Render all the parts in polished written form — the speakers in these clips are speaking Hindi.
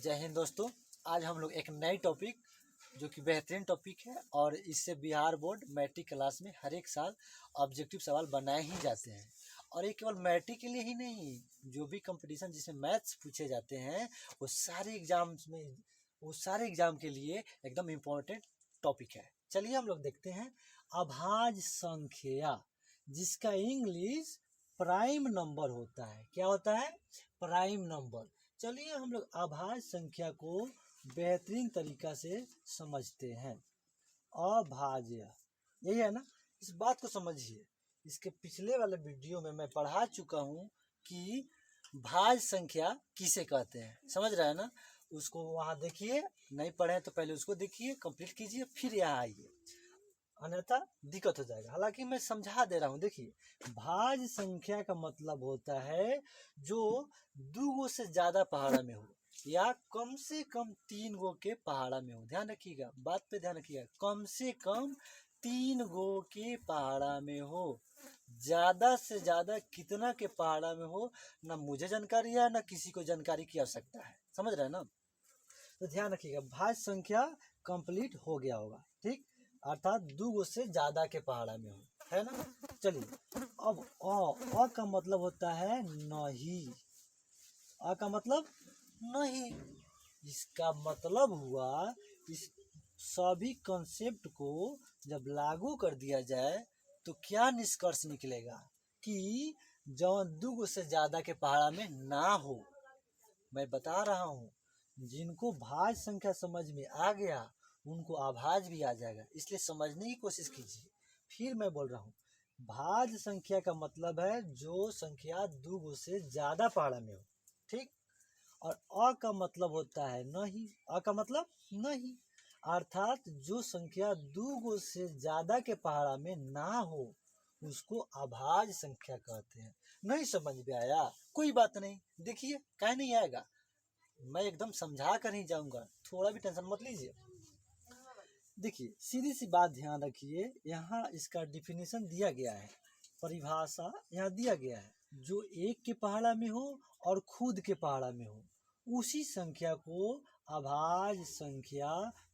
जय हिंद दोस्तों। आज हम लोग एक नई टॉपिक जो कि बेहतरीन टॉपिक है और इससे बिहार बोर्ड मैट्रिक क्लास में हर एक साल ऑब्जेक्टिव सवाल बनाए ही जाते हैं। और ये केवल मैट्रिक के लिए ही नहीं, जो भी कंपटीशन जिसमें मैथ्स पूछे जाते हैं वो सारे एग्जाम के लिए एकदम इम्पोर्टेंट टॉपिक है। चलिए हम लोग देखते हैं अभाज्य संख्या, जिसका इंग्लिश प्राइम नंबर होता है। क्या होता है? Prime number. चलिए हम लोग अभाज्य संख्या को बेहतरीन तरीका से समझते हैं। अभाज्य यही है ना, इस बात को समझिए। इसके पिछले वाले वीडियो में मैं पढ़ा चुका हूँ कि भाज्य संख्या किसे कहते हैं। समझ रहे हैं ना? उसको वहाँ देखिए, नहीं पढ़े तो पहले उसको देखिए, कंप्लीट कीजिए, फिर यहाँ आइए, अन्यथा दिक्कत हो जाएगा। हालांकि मैं समझा दे रहा हूँ। देखिए, भाज्य संख्या का मतलब होता है जो दो गो से ज्यादा पहाड़ा में हो या कम से कम 3 गो के पहाड़ा में हो। ध्यान रखिएगा, बात पे ध्यान रखिएगा। कम से कम 3 गो के पहाड़ा में हो। ज्यादा से ज्यादा कितना के पहाड़ा में हो ना मुझे जानकारी है, ना किसी को जानकारी की आवश्यकता है। समझ रहे हैं ना? तो ध्यान रखिएगा, भाज्य संख्या कंप्लीट हो गया होगा, ठीक, अर्थात 2 गो से ज्यादा के पहाड़ा में हो, है ना। चलिए अब अ का मतलब होता है नहीं। अ का मतलब नहीं। इसका मतलब हुआ, इस सभी कंसेप्ट को जब लागू कर दिया जाए तो क्या निष्कर्ष निकलेगा कि जौन 2 गो से ज्यादा के पहाड़ा में ना हो। मैं बता रहा हूँ, जिनको भाज्य संख्या समझ में आ गया उनको अभाज्य भी आ जाएगा, इसलिए समझने की कोशिश कीजिए। फिर मैं बोल रहा हूँ, भाज्य संख्या का मतलब है जो संख्या 2 गो से ज्यादा पहाड़ा में हो, ठीक। और अ का मतलब होता है नहीं। अ का मतलब नहीं, अर्थात जो संख्या 2 गो से ज्यादा के पहाड़ा में ना हो उसको अभाज्य संख्या कहते हैं। नहीं समझ में आया? कोई बात नहीं, देखिए काहे नहीं आएगा, मैं एकदम समझा कर ही जाऊंगा, थोड़ा भी टेंशन मत लीजिए। देखिए सीधी सी बात ध्यान रखिए, यहाँ इसका डिफिनेशन दिया गया है, परिभाषा यहाँ दिया गया है। जो एक के पहाड़ा में हो और खुद के पहाड़ा में हो उसी संख्या को अभाज्य संख्या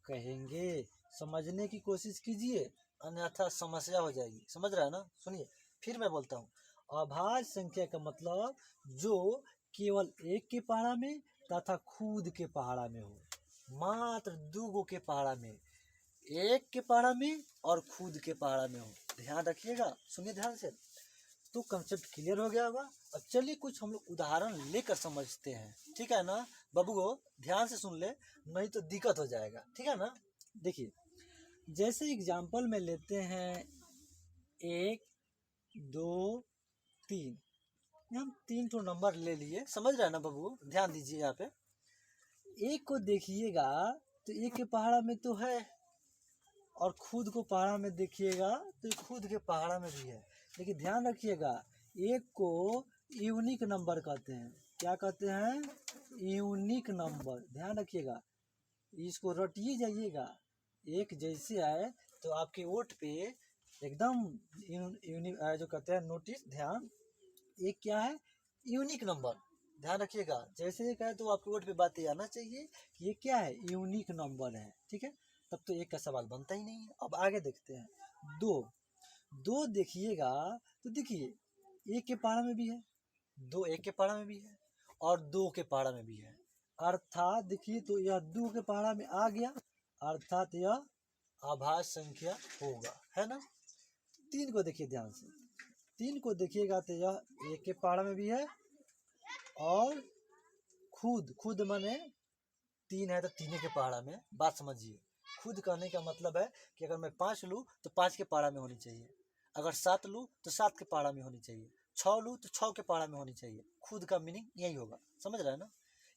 कहेंगे। समझने की कोशिश कीजिए, अन्यथा समस्या हो जाएगी। समझ रहा है ना? सुनिए फिर मैं बोलता हूँ, अभाज्य संख्या का मतलब जो केवल एक के पहाड़ा में तथा खुद के पहाड़ा में हो। मात्र 2 गो के पहाड़ा में, एक के पहाड़ा में और खुद के पहाड़ा में हो। ध्यान रखिएगा, सुनिए ध्यान से, तो कंसेप्ट क्लियर हो गया होगा। अब चलिए कुछ हम लोग उदाहरण लेकर समझते हैं, ठीक है ना। बाबू ध्यान से सुन ले, नहीं तो दिक्कत हो जाएगा, ठीक है ना। देखिए जैसे एग्जाम्पल में लेते हैं 1 2 3, हम 3 तो नंबर ले लिए। समझ रहे हैं ना बाबू? ध्यान दीजिए यहाँ पे। एक को देखिएगा तो एक के पहाड़ा में तो है, और खुद को पहाड़ा में देखिएगा तो खुद के पहाड़ा में भी है। लेकिन ध्यान रखिएगा, एक को यूनिक नंबर कहते हैं। क्या कहते हैं? Unique number. ध्यान रखिएगा, इसको रटिए जाइएगा। एक जैसे आए तो आपके वोट पे एकदम यूनिक जो कहते हैं, नोटिस ध्यान, एक क्या है? Unique number. ध्यान रखिएगा, जैसे एक है तो आपके वोट पे बात ये आना चाहिए कि ये क्या है? यूनिक नंबर है, ठीक है। तब तो एक का सवाल बनता ही नहीं है। अब आगे देखते हैं, 2 देखिएगा तो देखिए एक के पहाड़ा में भी है, 2 एक के पहाड़ा में भी है और 2 के पहाड़ा में भी है। अर्थात देखिए तो यह 2 के पहाड़ा में आ गया, अर्थात यह अभाज्य संख्या होगा, है ना। 3 को देखिए ध्यान से, 3 को देखिएगा तो यह एक के पहाड़ा में भी है और खुद माने 3 है तो 3 के पहाड़ा में। बात समझिए, खुद कहने का मतलब है कि अगर मैं 5 लूँ तो 5 के पहाड़ा में होनी चाहिए, अगर 7 लूँ तो 7 के पहाड़ा में होनी चाहिए, 6 लूँ तो 6 के पहाड़ा में होनी चाहिए। खुद का मीनिंग यही होगा। समझ रहा है ना?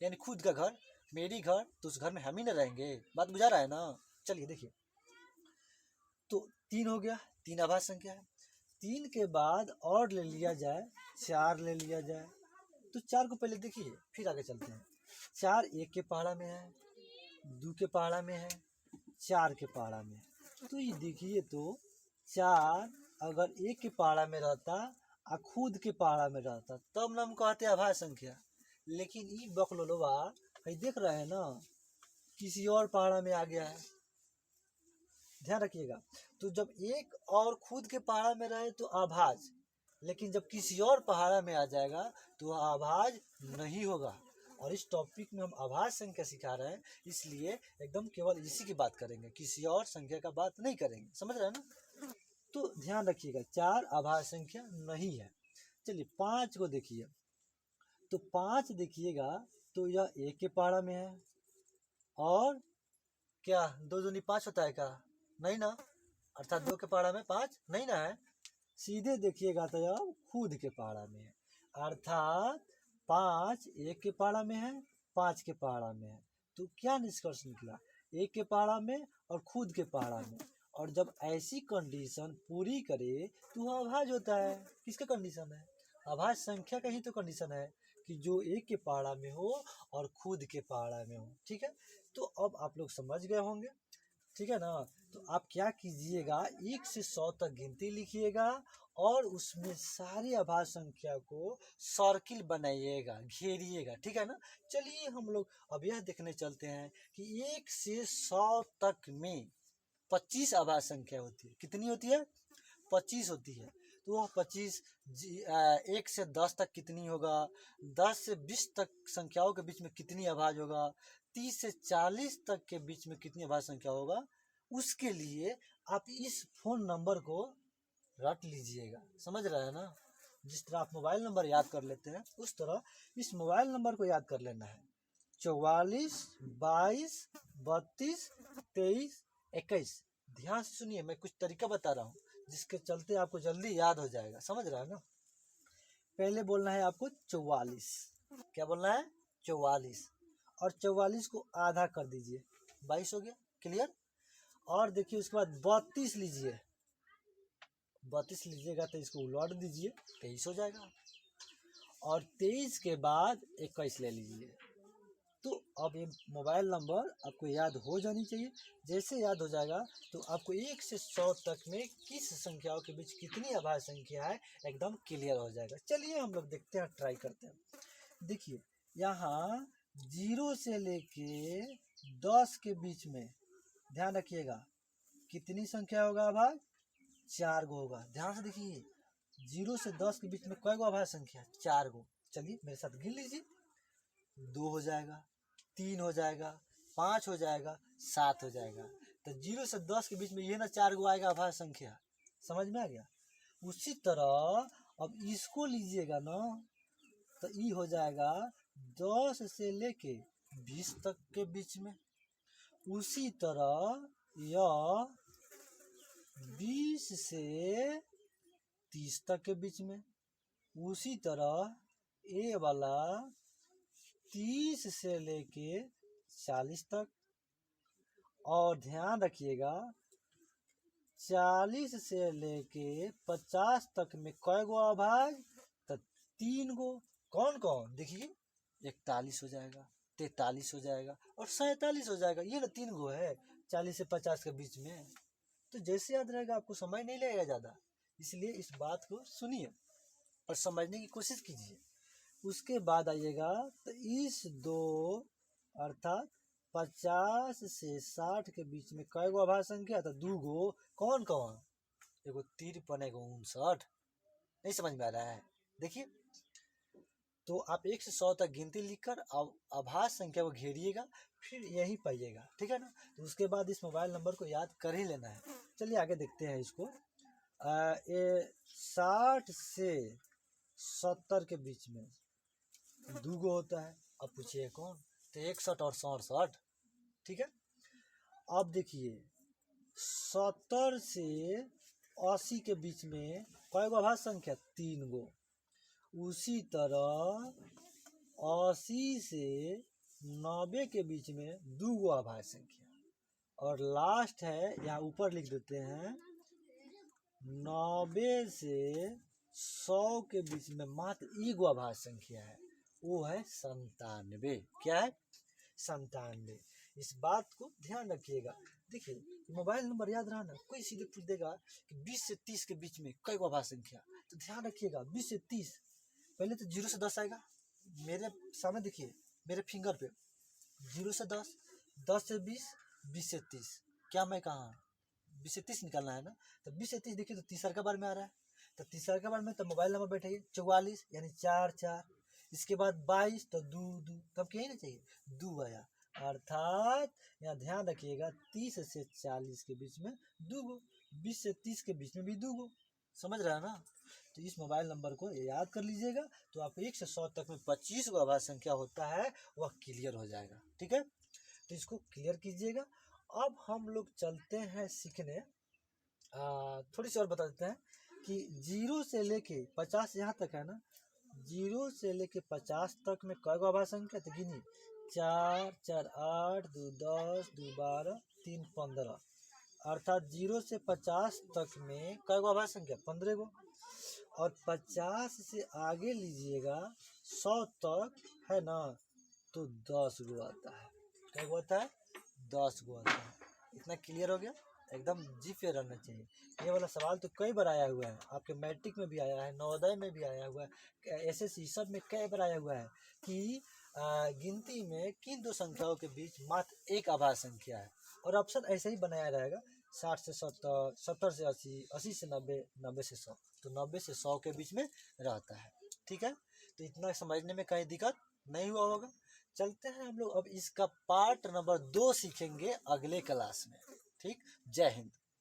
यानी खुद का घर, मेरी घर, तो उस घर में हम ही ना रहेंगे। बात बुझा रहा है ना? चलिए देखिए, तो 3 हो गया, 3 अभाज्य संख्या है। 3 के बाद और ले लिया जाए, 4 ले लिया जाए, तो 4 को पहले देखिए फिर आगे चलते हैं। 4 एक के पहाड़ा में है, 2 के पहाड़ा में है, 4 के पहाड़ा में है। तो ये देखिए तो 4 अगर एक के पहाड़ा में रहता और खुद के पहाड़ा में रहता तब ना हम कहते अभाज्य संख्या। लेकिन ई बकलोलवा कहीं देख रहे हैं ना, किसी और पहाड़ा में आ गया है, ध्यान रखिएगा। तो जब एक और खुद के पहाड़ा में रहे तो आभाज, लेकिन जब किसी और पहाड़ा में आ जाएगा तो आभाज नहीं होगा। और इस टॉपिक में हम आभाज संख्या सिखा रहे हैं, इसलिए एकदम केवल इसी की बात करेंगे, किसी और संख्या का बात नहीं करेंगे, समझ रहे हैं ना। तो ध्यान रखिएगा 4 आभाज संख्या नहीं है। चलिए 5 को देखिए, तो 5 देखिएगा तो यह एक के पहाड़ा में है, और क्या 2 दूनी 5 होता है क्या? नहीं ना, अर्थात 2 के पहाड़ा में 5 नहीं ना है। सीधे देखिएगा तो यह खुद के पहाड़ा में है, अर्थात 5 एक के पहाड़ा में है, 5 के पहाड़ा में है। तो क्या निष्कर्ष निकला? एक के पहाड़ा में और खुद के पहाड़ा में। और जब ऐसी कंडीशन पूरी करे तो अभाज्य होता है। किसका कंडीशन है? अभाज्य संख्या का ही तो कंडीशन है कि जो एक के पहाड़ा में हो और खुद के पहाड़ा में हो। ठीक है, तो अब आप लोग समझ गए होंगे, ठीक है ना। तो आप क्या कीजिएगा, 1 से 100 तक गिनती लिखिएगा और उसमें सारी आभाज्य संख्या को सर्किल बनाइएगा, घेरिएगा, ठीक है ना। चलिए हम लोग अब यह देखने चलते हैं कि 1 से 100 तक में 25 आभाज्य संख्या होती है। कितनी होती है? 25 होती है। तो वह 25 1 से 10 तक कितनी होगा? 10 से 20 तक संख्याओं के बीच में कितनी आभाज्य होगा? 30 से 40 तक के बीच में कितनी आभाज्य संख्या होगा? उसके लिए आप इस फोन नंबर को रट लीजिएगा, समझ रहे हैं ना। जिस तरह आप मोबाइल नंबर याद कर लेते हैं, उस तरह इस मोबाइल नंबर को याद कर लेना है। 44 22 32 23 21। ध्यान से सुनिए, मैं कुछ तरीका बता रहा हूँ जिसके चलते आपको जल्दी याद हो जाएगा, समझ रहा है ना। पहले बोलना है आपको 44। क्या बोलना है? 44। और 44 को आधा कर दीजिए, 22 हो गया, क्लियर। और देखिए उसके बाद 32 लीजिए, 32 लीजिएगा तो इसको उलट दीजिए, 23 हो जाएगा। और 23 के बाद 21 ले लीजिए। तो अब ये मोबाइल नंबर आपको याद हो जानी चाहिए। जैसे याद हो जाएगा तो आपको 1 से 100 तक में किस संख्याओं के बीच कितनी आभाज्य संख्या है एकदम क्लियर हो जाएगा। चलिए हम लोग देखते हैं, ट्राई करते हैं। देखिए यहाँ 0 से लेके 10 के बीच में, ध्यान रखिएगा, कितनी संख्या होगा आभाज्य? 4 गो होगा। ध्यान से देखिए, 0 से 10 के बीच में कई गो आभाज्य संख्या? 4 गो। चलिए मेरे साथ गिन लीजिए, 2 हो जाएगा, 3 हो जाएगा, 5 हो जाएगा, 7 हो जाएगा। तो 0 से 10 के बीच में ये ना 4 गो आएगा आभाज्य संख्या, समझ में आ गया। उसी तरह अब इसको लीजिएगा ना, तो ये हो जाएगा 10 से लेके 20 तक के बीच में। उसी तरह यह 20 से 30 तक के बीच में। उसी तरह ये वाला 30 से लेके 40 तक। और ध्यान रखिएगा 40 से लेके 50 तक में कै गो आभाज्य? तो 3 गो। कौन कौन? देखिए 41 हो जाएगा, 43 हो जाएगा और 47 हो जाएगा। ये ना 3 गो है 40 से 50 के बीच में। तो जैसे याद रहेगा, आपको समय नहीं लगेगा ज़्यादा, इसलिए इस बात को सुनिए और समझने की कोशिश कीजिए। उसके बाद आइएगा तो इस 2 अर्थात 50 से 60 के बीच में कै गो आभाज्य संख्या? तो 2 गो। कौन कौन? एगो 53, एगो 59। नहीं समझ में आ रहा है? देखिए, तो आप 1 से 100 तक गिनती लिखकर आभाज्य संख्या को घेरिएगा, फिर यही पाइएगा, ठीक है ना। तो उसके बाद इस मोबाइल नंबर को याद कर ही लेना है। चलिए आगे देखते हैं इसको। ये 60 से 70 के बीच में 2 गो होता है। अब पूछिए कौन? तो 61 और 67, ठीक है। अब देखिए 70 से 80 के बीच में कै गो आभाज्य संख्या? 3 गो। उसी तरह 80 से 90 के बीच में 2 गो आभाज्य संख्या। और लास्ट है, यहाँ ऊपर लिख देते हैं, 90 से 100 के बीच में मात्र 1 गो आभाज्य संख्या है, वो है 97। क्या है? 97। इस बात को ध्यान रखिएगा। देखिए मोबाइल नंबर याद रहा ना, कोई सीधे पूछ देगा कि 20 से 30 के बीच में कई गो आभाज्य संख्या? तो ध्यान रखिएगा 20 से 30, पहले तो 0 से 10 आएगा। मेरे सामने देखिए, मेरे फिंगर पे 0 से 10, 10 से 20, 20 से 30। क्या मैं कहाँ 20 से 30 निकालना है ना, तो 20 से 30 देखिए तो तीसरा का बार में आ रहा है, तो तीसरा का बार में तो मोबाइल नंबर बैठाइए 44 यानी 4 4। इसके बाद 22 तो 2 2, तब क्या ही ना चाहिए 2 आया, अर्थात यहाँ ध्यान रखिएगा 30 से 40 के बीच में 2 गो, 20 से 30 के बीच में भी 2 गो, समझ रहा है ना। तो इस मोबाइल नंबर को याद कर लीजिएगा, तो आप 1 से 100 तक में 25 गो आभाज्य संख्या होता है वह क्लियर हो जाएगा। ठीक है, तो इसको क्लियर कीजिएगा। अब हम लोग चलते हैं सीखने, थोड़ी सी और बता देते हैं कि 0 से लेके 50 यहाँ तक है ना, 0 से लेके 50 तक में कै गो आभाज्य संख्या तो गिनिए 4 4 8 2 10 2 12 3 15, अर्थात 0 से 50 तक में कै गो आभाज्य संख्या 15 गो, और 50 से आगे लीजिएगा 100 तक है ना, तो 10 गो आता है। क्या गो आता है 10 गो आता है। इतना क्लियर हो गया, एकदम जी पे रहना चाहिए। ये वाला सवाल तो कई बार आया हुआ है, आपके मैट्रिक में भी आया है, नवोदय में भी आया हुआ है, एसएससी सब में कई बार आया हुआ है कि गिनती में किन दो संख्याओं के बीच मात्र एक आभाज्य संख्या है, और ऑप्शन ऐसे ही बनाया रहेगा 60 से 70, 70 से 80, 80 से 90, 90 से 100, तो 90 से 100 के बीच में रहता है। ठीक है, तो इतना समझने में कहीं दिक्कत नहीं हुआ होगा। चलते हैं हम लोग अब इसका पार्ट नंबर 2 सीखेंगे अगले क्लास में। ठीक, जय हिंद।